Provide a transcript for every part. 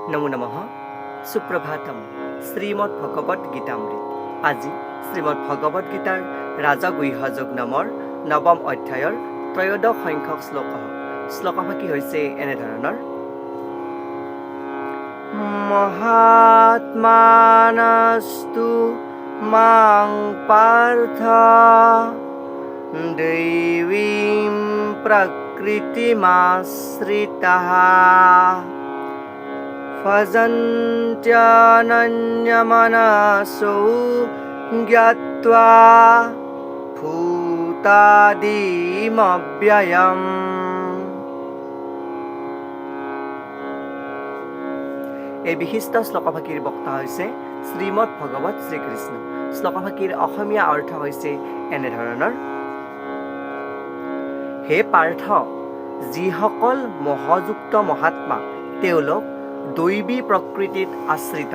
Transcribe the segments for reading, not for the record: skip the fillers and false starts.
নমো নমঃ। সুপ্ৰভাতম। শ্ৰীমদ্ ভগবত গীতামৃত। আজি শ্ৰীমদ্ ভগবত গীতাৰ ৰাজগুহ্যযোগ নামৰ নৱম অধ্যায়ৰ ত্ৰয়োদশ সংখ্যক শ্লোক। শ্লোকফাকি হৈছে এনেধৰণৰ: মহাত্মানস্তু মাং পাৰ্থ দৈবীম প্ৰকৃতিমাশ্ৰিতাঃ ভজন্ত্যনন্যমনসো জ্ঞাত্বা ভূতাদিমব্যয়ম। এই বিশিষ্ট শ্লোকফাকিৰ বক্তা হৈছে শ্ৰীমদ্ ভগৱত শ্ৰীকৃষ্ণ। শ্লোকফাকিৰ অসমীয়া অৰ্থ হৈছে এনেধৰণৰ: হে পাৰ্থ, যিসকল মহযুক্ত মহাত্মা তেওঁলোক দৈবী প্ৰকৃতিত আশ্ৰিত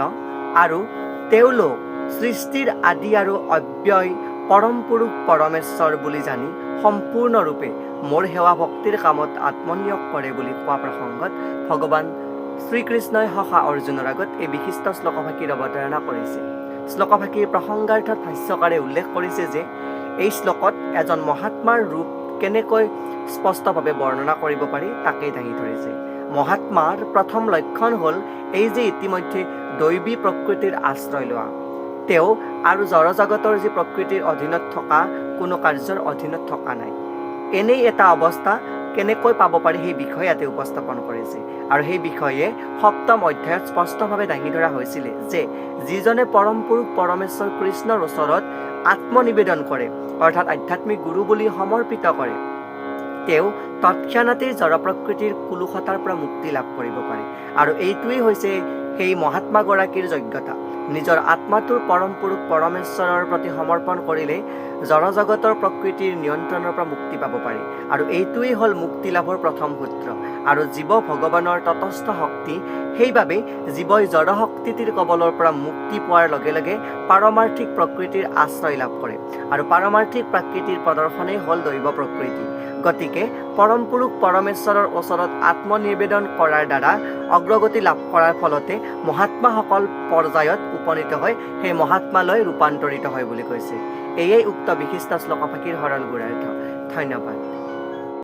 আৰু তেওঁলোক সৃষ্টিৰ আদি আৰু অব্যয় পৰম পুৰুষ পৰমেশ্বৰ বুলি জানি সম্পূৰ্ণৰূপে মোৰ সেৱা ভক্তিৰ কামত আত্মনিয়োগ কৰে বুলি কোৱা প্ৰসংগত ভগৱান শ্ৰীকৃষ্ণই সখা অৰ্জুনৰ আগত এই বিশিষ্ট শ্লোকফাকিৰ অৱতাৰণা কৰিছে। শ্লোকফাকিৰ প্ৰসংগাৰ্থত ভাষ্যকাৰে উল্লেখ কৰিছে যে এই শ্লোকত এজন মহাত্মাৰ ৰূপ কেনেকৈ স্পষ্টভাৱে বৰ্ণনা কৰিব পাৰি তাকেই দাঙি ধৰিছে। মহাত্মাৰ প্ৰথম লক্ষণ হ'ল এই যে ইতিমধ্যে দৈবী প্ৰকৃতিৰ আশ্ৰয় লোৱা। তেওঁ আৰু জড়জগতৰ যি প্ৰকৃতিৰ অধীনত থকা কোনো কাৰ্যৰ অধীনত থকা নাই। এনেই এটা অৱস্থা কেনেকৈ পাব পাৰি সেই বিষয়ে ইয়াতে উপস্থাপন কৰিছে। আৰু সেই বিষয়ে সপ্তম অধ্যায়ত স্পষ্টভাৱে দাঙি ধৰা হৈছিলে যে যিজনে পৰম পুৰুষ পৰমেশ্বৰ কৃষ্ণৰ ওচৰত আত্মনিবেদন কৰে, অৰ্থাৎ আধ্যাত্মিক গুৰু বুলি সমৰ্পিত কৰে, তেওঁ তৎক্ষণাতেই জড় প্ৰকৃতিৰ কুলুষতাৰ পৰা মুক্তি লাভ কৰিব পাৰে। আৰু এইটোৱেই হৈছে সেই মহাত্মাগৰাকীৰ যোগ্যতা। নিজৰ আত্মাটোৰ পৰম পুৰুষ পৰমেশ্বৰৰ প্ৰতি সমৰ্পণ কৰিলে জড়জগতৰ প্ৰকৃতিৰ নিয়ন্ত্ৰণৰ পৰা মুক্তি পাব পাৰি। আৰু এইটোৱেই হ'ল মুক্তি লাভৰ প্ৰথম সূত্ৰ। আৰু জীৱ ভগৱানৰ তটস্থ শক্তি, সেইবাবে জীৱই জড় শক্তিটিৰ কবলৰ পৰা মুক্তি পোৱাৰ লগে লগে পাৰমাৰ্থিক প্ৰকৃতিৰ আশ্ৰয় লাভ কৰে। আৰু পাৰমাৰ্থিক প্ৰাকৃতিৰ প্ৰদৰ্শনেই হ'ল দৈৱ প্ৰকৃতি। গতিকে পৰম পুৰুষ পৰমেশ্বৰৰ ওচৰত আত্মনিবেদন কৰাৰ দ্বাৰা অগ্ৰগতি লাভ কৰাৰ ফলতে মহাত্মাসকল পৰ্যায়ত উপনীত হৈ সেই মহাত্মালৈ ৰূপান্তৰিত হয় বুলি কৈছে। এয়েই উক্ত বিশিষ্ট শ্লোকফাকিৰ সৰল গুঢ়াৰ্থ। ধন্যবাদ।